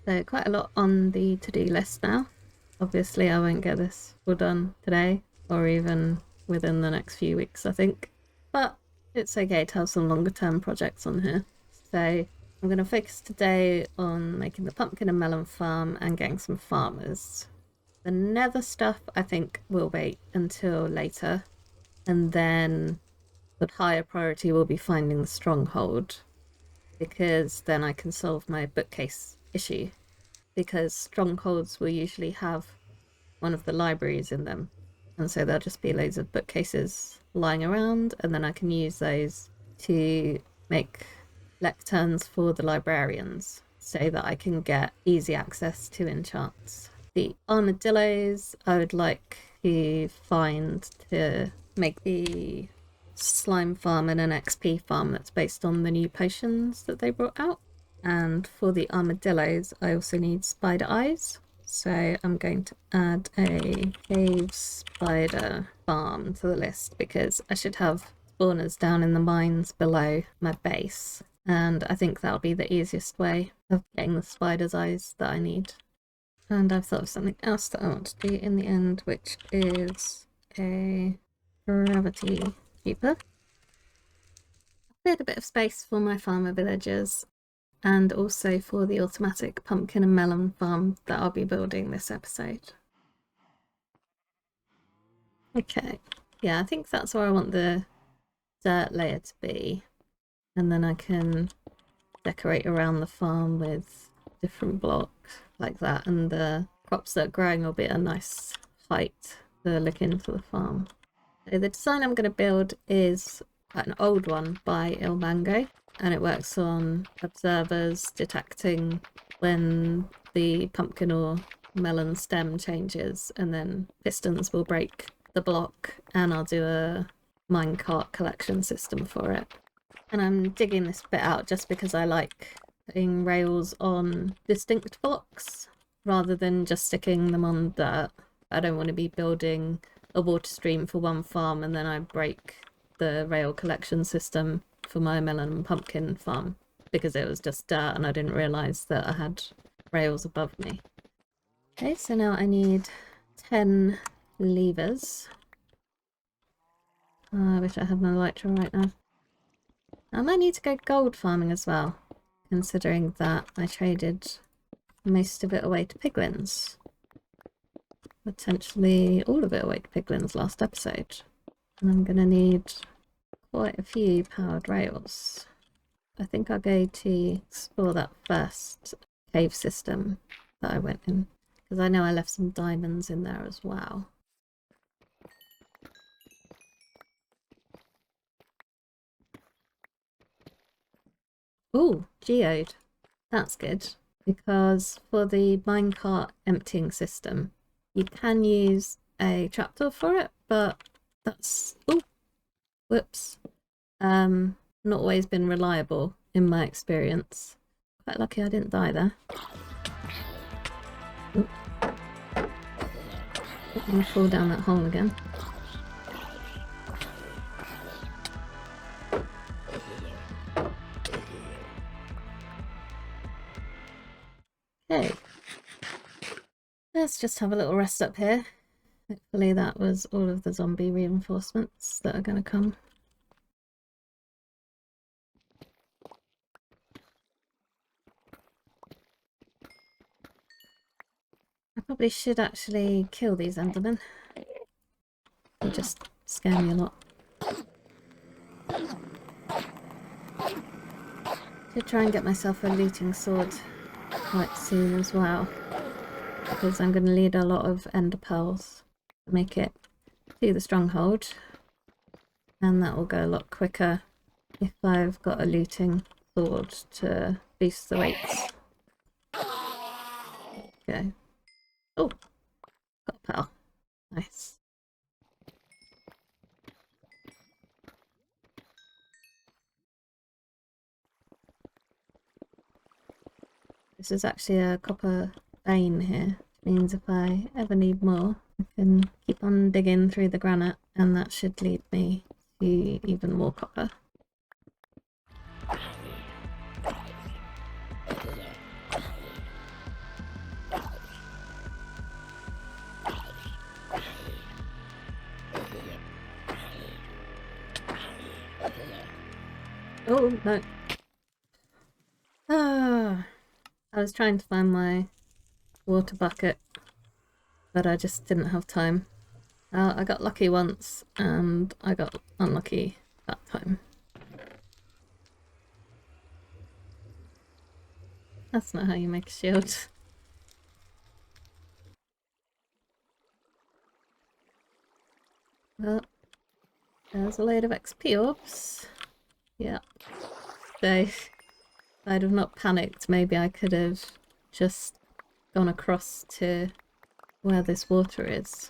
So quite a lot on the to-do list now. Obviously I won't get this all done today or even within the next few weeks, I think. But it's okay to have some longer term projects on here. So I'm going to focus today on making the pumpkin and melon farm and getting some farmers. The nether stuff I think will wait until later, and then the higher priority will be finding the stronghold, because then I can solve my bookcase issue, because strongholds will usually have one of the libraries in them, and so there'll just be loads of bookcases lying around, and then I can use those to make lecterns for the librarians so that I can get easy access to enchants. The armadillos I would like to find to make the slime farm and an XP farm that's based on the new potions that they brought out. And for the armadillos, I also need spider eyes. So I'm going to add a cave spider farm to the list because I should have spawners down in the mines below my base. And I think that'll be the easiest way of getting the spider's eyes that I need. And I've thought of something else that I want to do in the end, which is a gravity keeper. I cleared a bit of space for my farmer villagers and also for the automatic pumpkin and melon farm that I'll be building this episode. Okay, yeah, I think that's where I want the dirt layer to be. And then I can decorate around the farm with different blocks like that, and the crops that are growing will be at a nice height to look into the farm. So the design I'm going to build is an old one by Ilmango, and it works on observers detecting when the pumpkin or melon stem changes, and then pistons will break the block, and I'll do a minecart collection system for it. And I'm digging this bit out just because I like putting rails on distinct blocks rather than just sticking them on dirt. I don't want to be building a water stream for one farm and then I break the rail collection system for my melon and pumpkin farm because it was just dirt and I didn't realise that I had rails above me. Okay, so now I need 10 levers. I wish I had my elytra right now. I might need to go gold farming as well, considering that I traded most of it away to piglins. Potentially all of it away to piglins last episode. And I'm going to need quite a few powered rails. I think I'll go to explore that first cave system that I went in, because I know I left some diamonds in there as well. Ooh, geode. That's good, because for the minecart emptying system, you can use a trapdoor for it, but that's... ooh, whoops. Not always been reliable in my experience. Quite lucky I didn't die there. Ooh. I'm gonna fall down that hole again. Okay, let's just have a little rest up here. Hopefully that was all of the zombie reinforcements that are going to come. I probably should actually kill these endermen. They just scare me a lot. Should try and get myself a looting sword quite soon as well, because I'm going to need a lot of ender pearls to make it to the stronghold, and that will go a lot quicker if I've got a looting sword to boost the weights. Okay. Oh, got a pearl. Nice. This is actually a copper vein here, which means if I ever need more, I can keep on digging through the granite, and that should lead me to even more copper. Oh, no. Ah, I was trying to find my water bucket, but I just didn't have time. I got lucky once, and I got unlucky that time. That's not how you make a shield. Well, there's a load of XP orbs. Yeah. So, if I'd have not panicked, maybe I could have just gone across to where this water is.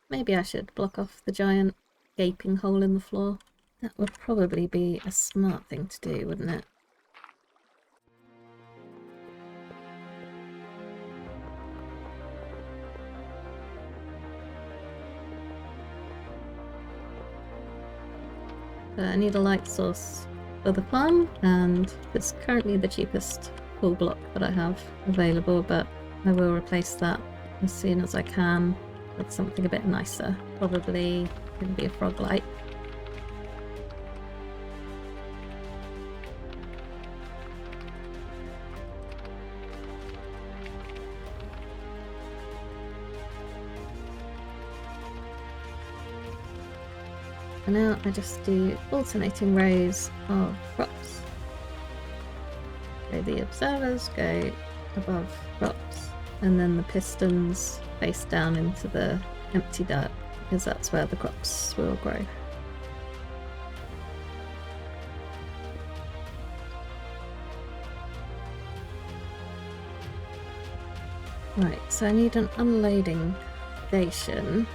Maybe I should block off the giant gaping hole in the floor. That would probably be a smart thing to do, wouldn't it? But I need a light source for the farm, and it's currently the cheapest full block that I have available, but I will replace that as soon as I can with something a bit nicer. Probably going to be a frog light. For now, I just do alternating rows of crops. So the observers go above crops, and then the pistons face down into the empty dirt, because that's where the crops will grow. Right, so I need an unloading station.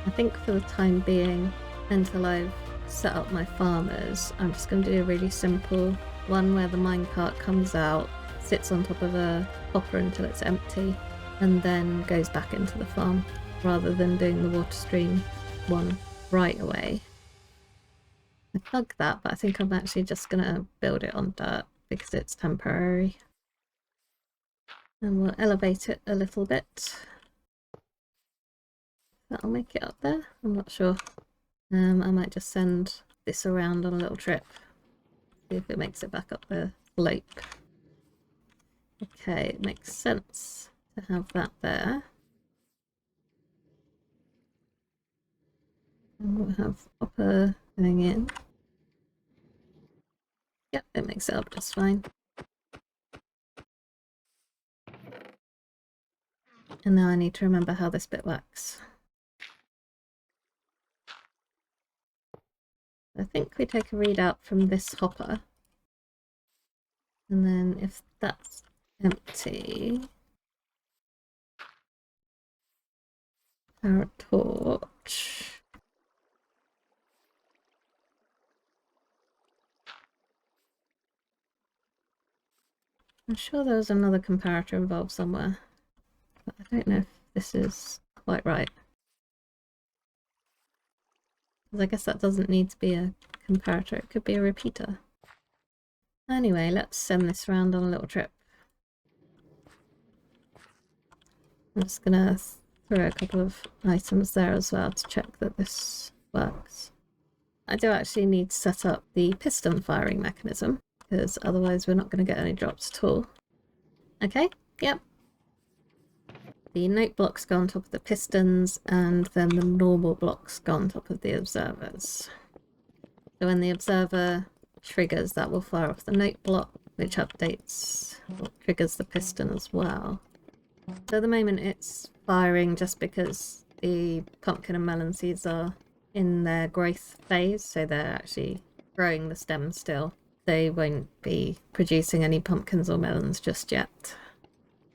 I think for the time being, until I've set up my farmers, I'm just going to do a really simple one where the minecart comes out, sits on top of a hopper until it's empty, and then goes back into the farm, rather than doing the water stream one right away. I plug that, but I think I'm actually just going to build it on dirt because it's temporary. And we'll elevate it a little bit. That'll make it up there, I'm not sure. I might just send this around on a little trip, see if it makes it back up the slope. Okay, it makes sense to have that there. And we'll have hopper going in. Yep, it makes it up just fine. And now I need to remember how this bit works. I think we take a readout from this hopper, and then if that's empty, power torch. I'm sure there was another comparator involved somewhere, but I don't know if this is quite right. Because I guess that doesn't need to be a comparator, it could be a repeater. Anyway, let's send this around on a little trip. I'm just gonna throw a couple of items there as well to check that this works. I do actually need to set up the piston firing mechanism, because otherwise we're not going to get any drops at all. Okay, yep. The note blocks go on top of the pistons, and then the normal blocks go on top of the observers. So when the observer triggers, that will fire off the note block, which updates or triggers the piston as well. So at the moment it's firing just because the pumpkin and melon seeds are in their growth phase, so they're actually growing the stem still. They won't be producing any pumpkins or melons just yet.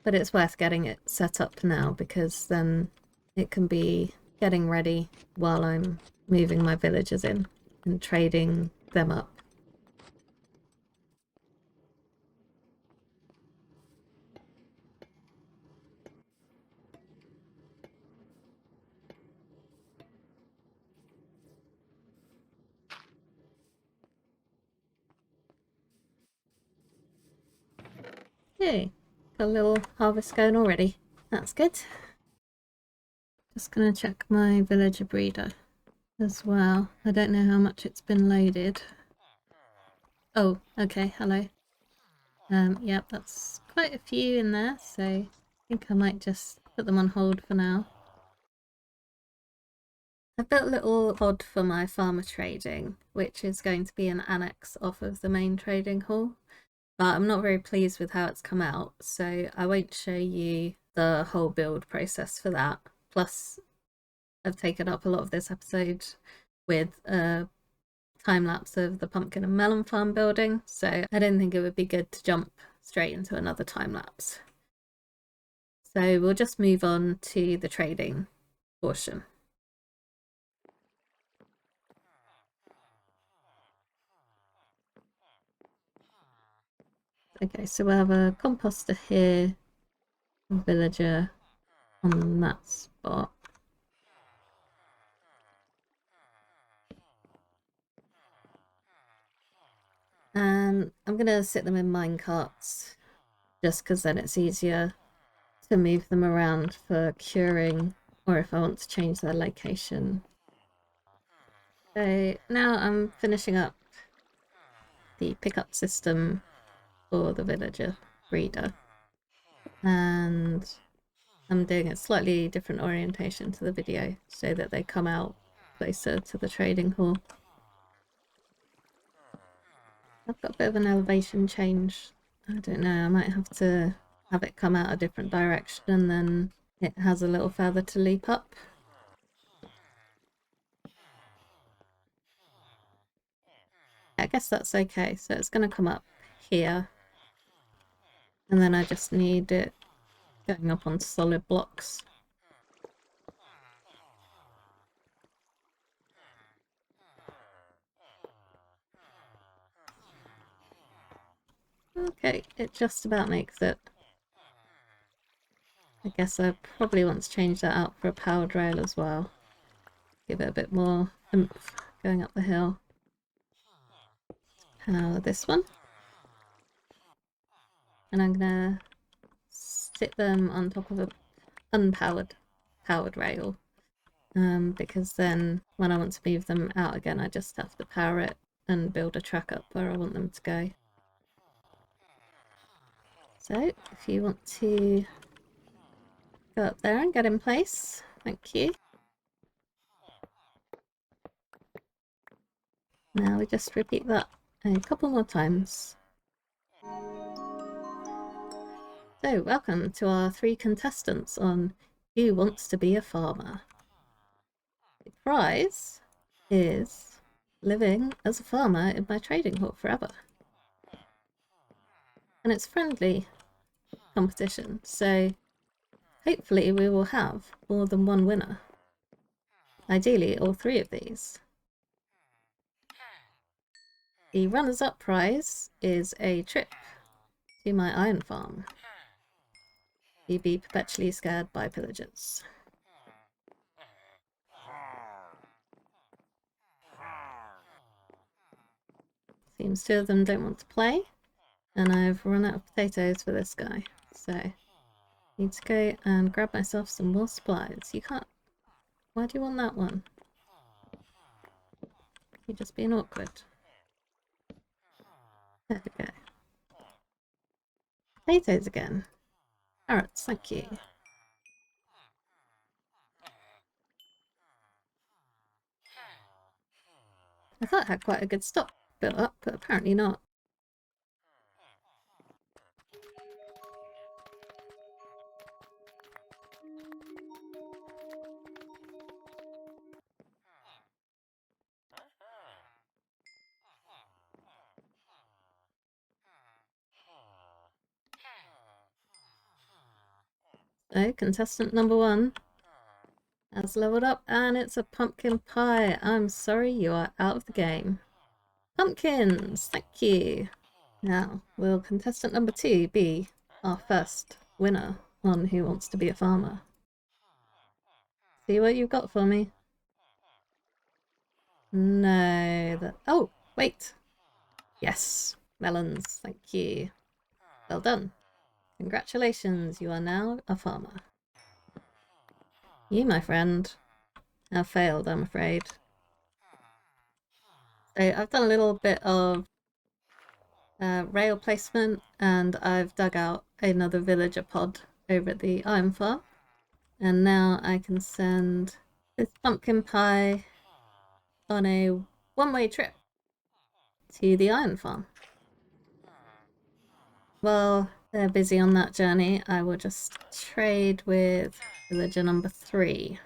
But it's worth getting it set up now, because then it can be getting ready while I'm moving my villagers in and trading them up. Yay, got a little harvest going already. That's good. Just gonna check my villager breeder as well. I don't know how much it's been loaded. Oh, okay, hello. Yep, that's quite a few in there, so I think I might just put them on hold for now. I built a little pod for my farmer trading, which is going to be an annex off of the main trading hall. But I'm not very pleased with how it's come out, so I won't show you the whole build process for that. Plus, I've taken up a lot of this episode with a time lapse of the pumpkin and melon farm building, so I didn't think it would be good to jump straight into another time lapse. So we'll just move on to the trading portion. Okay, so we'll have a composter here, a villager on that spot. And I'm going to sit them in mine carts, just because then it's easier to move them around for curing, or if I want to change their location. So now I'm finishing up the pickup system for the villager breeder, and I'm doing a slightly different orientation to the video so that they come out closer to the trading hall. I've got a bit of an elevation change. I don't know, I might have to have it come out a different direction and then it has a little further to leap up. I guess that's okay. So it's going to come up here. And then I just need it going up on solid blocks. Okay, it just about makes it. I guess I probably want to change that out for a powered rail as well. Give it a bit more oomph going up the hill. Power this one. And I'm gonna sit them on top of a unpowered powered rail. Because then when I want to move them out again, I just have to power it and build a track up where I want them to go. So if you want to go up there and get in place, thank you. Now we just repeat that a couple more times. So welcome to our 3 contestants on Who Wants to Be a Farmer. The prize is living as a farmer in my trading hall forever. And it's friendly competition, so hopefully we will have more than one winner. Ideally all 3 of these. The runners-up prize is a trip to my iron farm. You be perpetually scared by pillagers. Seems 2 of them don't want to play, and I've run out of potatoes for this guy, so need to go and grab myself some more supplies. You can't... Why do you want that one? You're just being awkward. There we go. Potatoes again. Carrots, thank you. I thought I had quite a good stock built up, but apparently not. So, contestant number 1 has leveled up, and it's a pumpkin pie. I'm sorry, you are out of the game. Pumpkins, thank you. Now, will contestant number 2 be our first winner on Who Wants to Be a Farmer? See what you've got for me. No, oh, wait. Yes, melons, thank you. Well done. Congratulations, you are now a farmer. You, my friend, have failed, I'm afraid. So I've done a little bit of rail placement, and I've dug out another villager pod over at the iron farm. And now I can send this pumpkin pie on a one-way trip to the iron farm. While they're busy on that journey, I will just trade with villager number 3.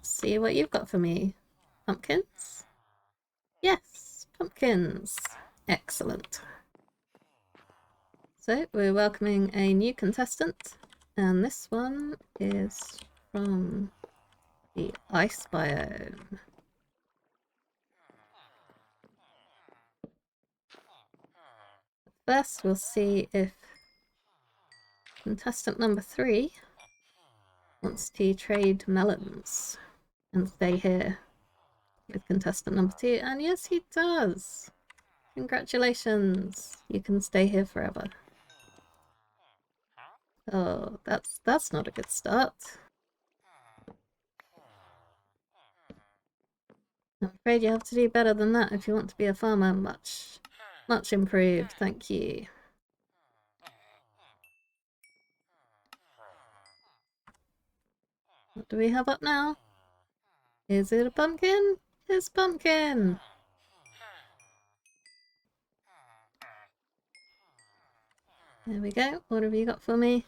See what you've got for me. Pumpkins? Yes, pumpkins. Excellent. So we're welcoming a new contestant, and this one is from the ice biome. First, we'll see if contestant number 3 wants to trade melons and stay here with contestant number 2, and yes, he does. Congratulations, you can stay here forever. Oh, that's not a good start. I'm afraid you have to do better than that if you want to be a farmer. Much improved, thank you. What do we have up now? Is it a pumpkin? It's pumpkin! There we go. What have you got for me?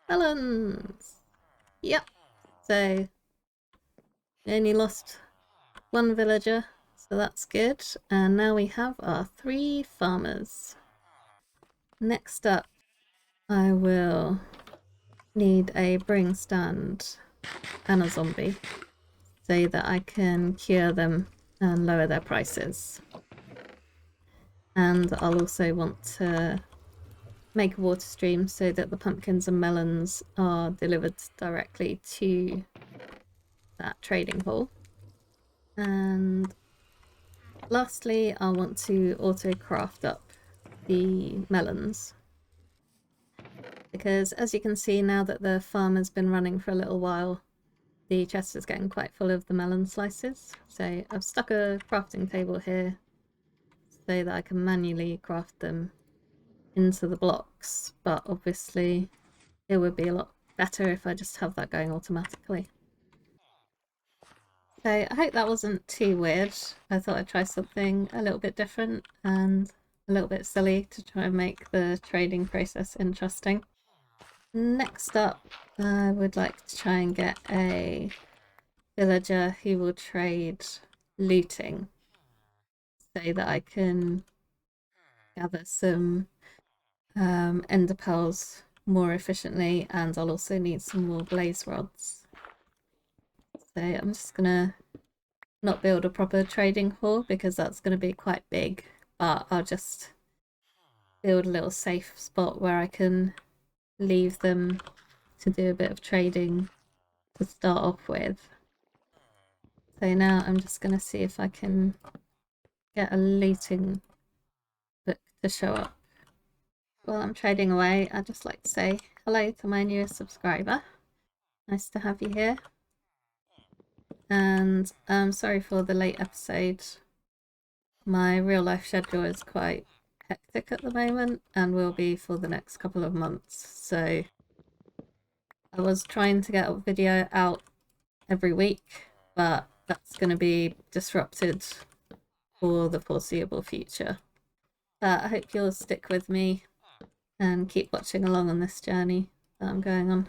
Melons! Yep. So, we only lost one villager, so that's good. And now we have our 3 farmers. Next up, I will need a brewing stand and a zombie so that I can cure them and lower their prices. And I'll also want to make a water stream so that the pumpkins and melons are delivered directly to that trading hall. And lastly, I want to auto craft up the melons, because as you can see, now that the farm has been running for a little while, the chest is getting quite full of the melon slices. So I've stuck a crafting table here so that I can manually craft them into the blocks, but obviously it would be a lot better if I just have that going automatically. So I hope that wasn't too weird. I thought I'd try something a little bit different and a little bit silly to try and make the trading process interesting. Next up, I would like to try and get a villager who will trade looting so that I can gather some ender pearls more efficiently, and I'll also need some more blaze rods. So I'm just gonna not build a proper trading hall because that's gonna be quite big, but I'll just build a little safe spot where I can leave them to do a bit of trading to start off with. So now I'm just gonna see if I can get a looting book to show up. While I'm trading away, I'd just like to say hello to my newest subscriber. Nice to have you here. And I'm sorry for the late episode. My real life schedule is quite hectic at the moment and will be for the next couple of months. So I was trying to get a video out every week, but that's going to be disrupted for the foreseeable future. But I hope you'll stick with me and keep watching along on this journey that I'm going on.